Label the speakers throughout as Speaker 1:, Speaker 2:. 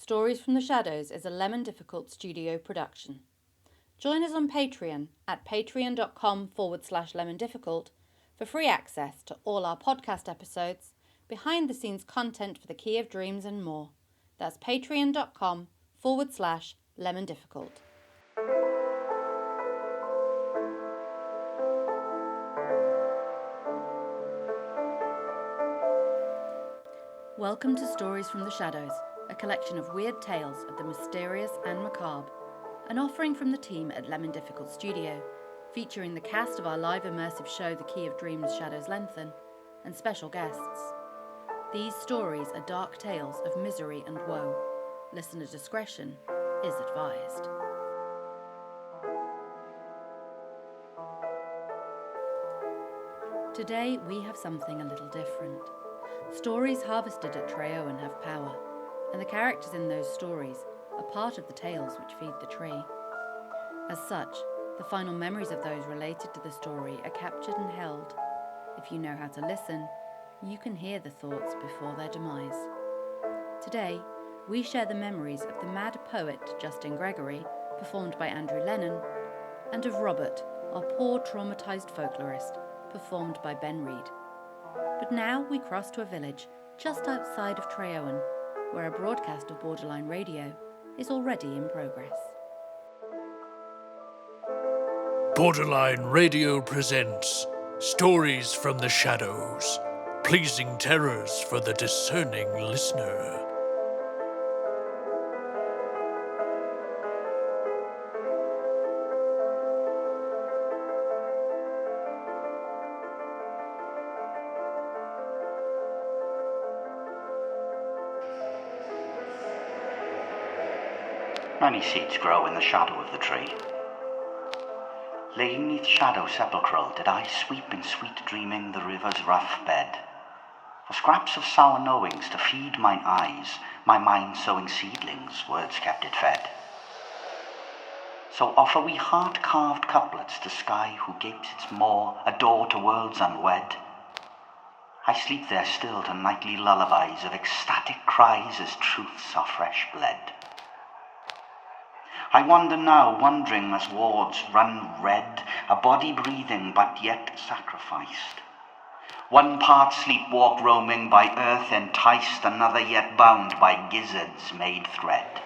Speaker 1: Stories from the Shadows is a Lemon Difficult studio production. Join us on Patreon at patreon.com/lemondifficult for free access to all our podcast episodes, behind-the-scenes content for the Key of Dreams and more. That's patreon.com/lemondifficult. Welcome to Stories from the Shadows, a collection of weird tales of the mysterious and macabre, an offering from the team at Lemon Difficult Studio, featuring the cast of our live immersive show The Key of Dreams Shadows Lengthen, and special guests. These stories are dark tales of misery and woe. Listener discretion is advised. Today we have something a little different. Stories harvested at Treowen have power, and the characters in those stories are part of the tales which feed the tree. As such, the final memories of those related to the story are captured and held. If you know how to listen, you can hear the thoughts before their demise. Today, we share the memories of the mad poet Justin Gregory, performed by Andrew Lennon, and of Robert, our poor traumatised folklorist, performed by Ben Reid. But now we cross to a village just outside of Treowen, where a broadcast of Borderline Radio is already in progress.
Speaker 2: Borderline Radio presents Stories from the Shadows, pleasing terrors for the discerning listener.
Speaker 3: Many seeds grow in the shadow of the tree. Laying neath shadow sepulchral did I sweep in sweet dreaming the river's rough bed, for scraps of sour knowings to feed mine eyes, my mind sowing seedlings, words kept it fed. So offer we heart-carved couplets to sky who gapes its maw, a door to worlds unwed. I sleep there still to nightly lullabies of ecstatic cries as truths are fresh bled. I wander now, wondering as wards run red, a body breathing but yet sacrificed. One part sleepwalk roaming by earth enticed, another yet bound by gizzards made thread.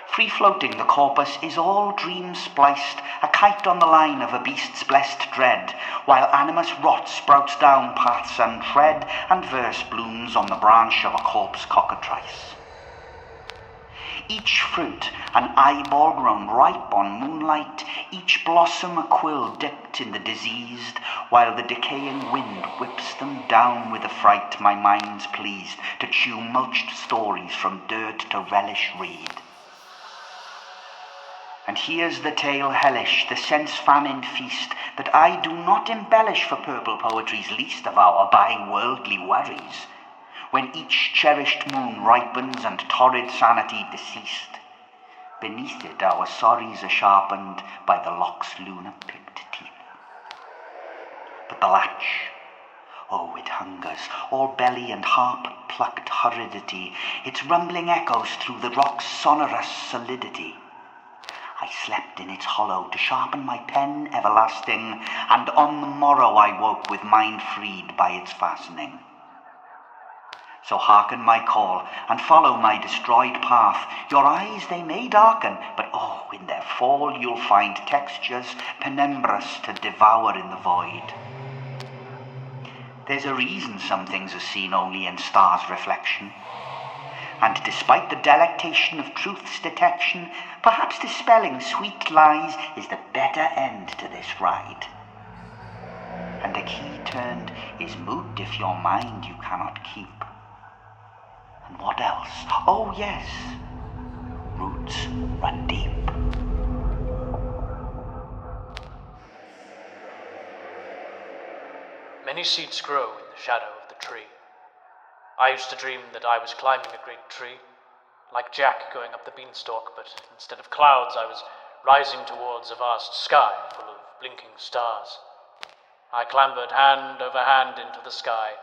Speaker 3: Free-floating the corpus is all dream spliced, a kite on the line of a beast's blessed dread, while animus rot sprouts down paths untread, and verse blooms on the branch of a corpse cockatrice. Each fruit an eyeball grown ripe on moonlight, each blossom a quill dipped in the diseased, while the decaying wind whips them down with affright, my mind's pleased to chew mulched stories from dirt to relish read. And here's the tale hellish, the sense-famine feast, that I do not embellish for purple poetry's least of our by-worldly worries, when each cherished moon ripens and torrid sanity deceased. Beneath it our sorries are sharpened by the lock's lunar-picked teeth. But the latch, oh, it hungers, all belly and harp-plucked horridity, its rumbling echoes through the rock's sonorous solidity. I slept in its hollow to sharpen my pen everlasting, and on the morrow I woke with mind freed by its fastening. So hearken my call, and follow my destroyed path. Your eyes they may darken, but oh, in their fall you'll find textures penumbrous to devour in the void. There's a reason some things are seen only in stars' reflection, and despite the delectation of truth's detection, perhaps dispelling sweet lies is the better end to this ride. And a key turned is moot if your mind you cannot keep. And what else? Oh yes, roots run deep.
Speaker 4: Many seeds grow in the shadow of the tree. I used to dream that I was climbing a great tree, like Jack going up the beanstalk, but instead of clouds I was rising towards a vast sky full of blinking stars. I clambered hand over hand into the sky,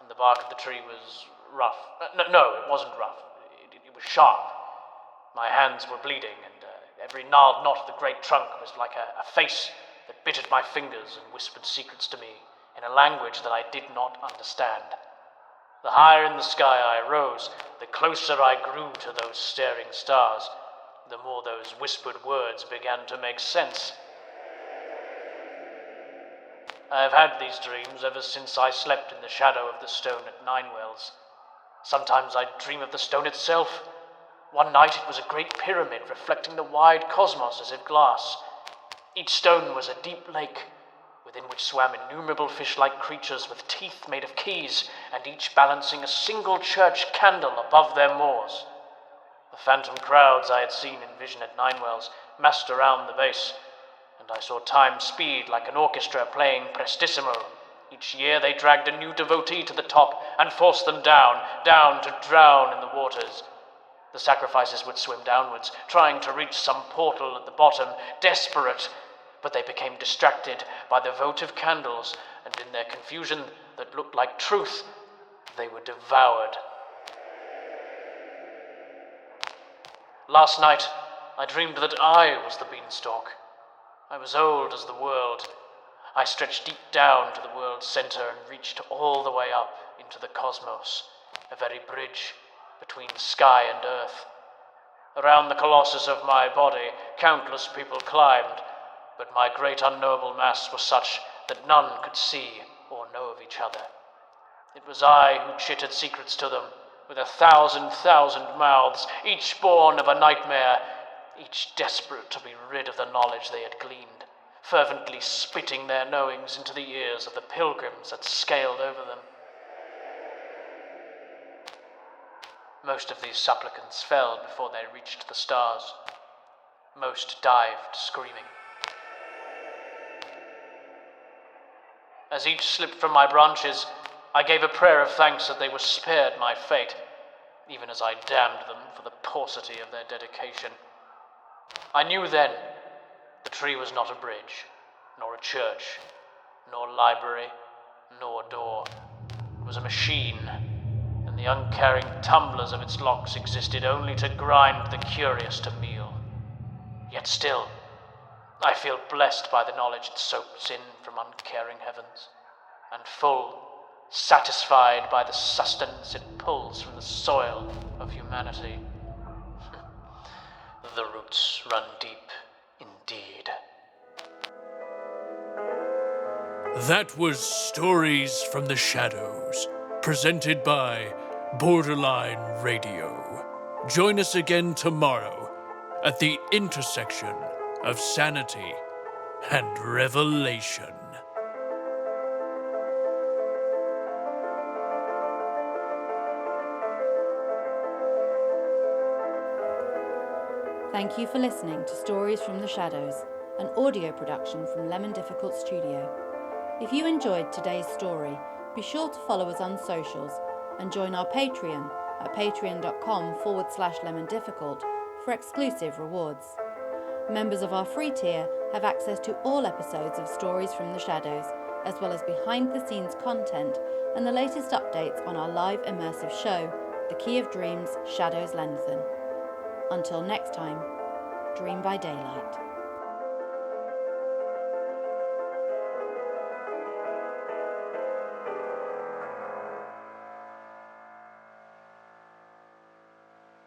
Speaker 4: and the bark of the tree was rough. No, it wasn't rough. was sharp. My hands were bleeding, and every gnarled knot of the great trunk was like a face that bit at my fingers and whispered secrets to me in a language that I did not understand. The higher in the sky I rose, the closer I grew to those staring stars, the more those whispered words began to make sense. I have had these dreams ever since I slept in the shadow of the stone at Ninewells. Sometimes I dream of the stone itself. One night it was a great pyramid reflecting the wide cosmos as if glass. Each stone was a deep lake, within which swam innumerable fish-like creatures with teeth made of keys, and each balancing a single church candle above their moors. The phantom crowds I had seen in vision at Ninewells massed around the base, and I saw time speed like an orchestra playing prestissimo. Each year they dragged a new devotee to the top and forced them down to drown in the waters. The sacrifices would swim downwards, trying to reach some portal at the bottom, desperate, but they became distracted by the votive candles, and in their confusion that looked like truth, they were devoured. Last night, I dreamed that I was the beanstalk. I was old as the world. I stretched deep down to the world's center and reached all the way up into the cosmos, a very bridge between sky and earth. Around the colossus of my body, countless people climbed, but my great unknowable mass was such that none could see or know of each other. It was I who chittered secrets to them, with 1,000 mouths, each born of a nightmare, each desperate to be rid of the knowledge they had gleaned, fervently spitting their knowings into the ears of the pilgrims that scaled over them. Most of these supplicants fell before they reached the stars. Most dived screaming. As each slipped from my branches, I gave a prayer of thanks that they were spared my fate, even as I damned them for the paucity of their dedication. I knew then the tree was not a bridge, nor a church, nor library, nor door. It was a machine, and the uncaring tumblers of its locks existed only to grind the curious to meal. Yet still, I feel blessed by the knowledge it soaks in from uncaring heavens, and full, satisfied by the sustenance it pulls from the soil of humanity. The roots run deep indeed.
Speaker 2: That was Stories from the Shadows, presented by Borderline Radio. Join us again tomorrow at the intersection of sanity and revelation.
Speaker 1: Thank you for listening to Stories from the Shadows, an audio production from Lemon Difficult Studio. If you enjoyed today's story, be sure to follow us on socials and join our Patreon at patreon.com/lemondifficult for exclusive rewards. Members of our free tier have access to all episodes of Stories from the Shadows, as well as behind-the-scenes content and the latest updates on our live immersive show, The Key of Dreams: Shadows Lengthen. Until next time, dream by daylight.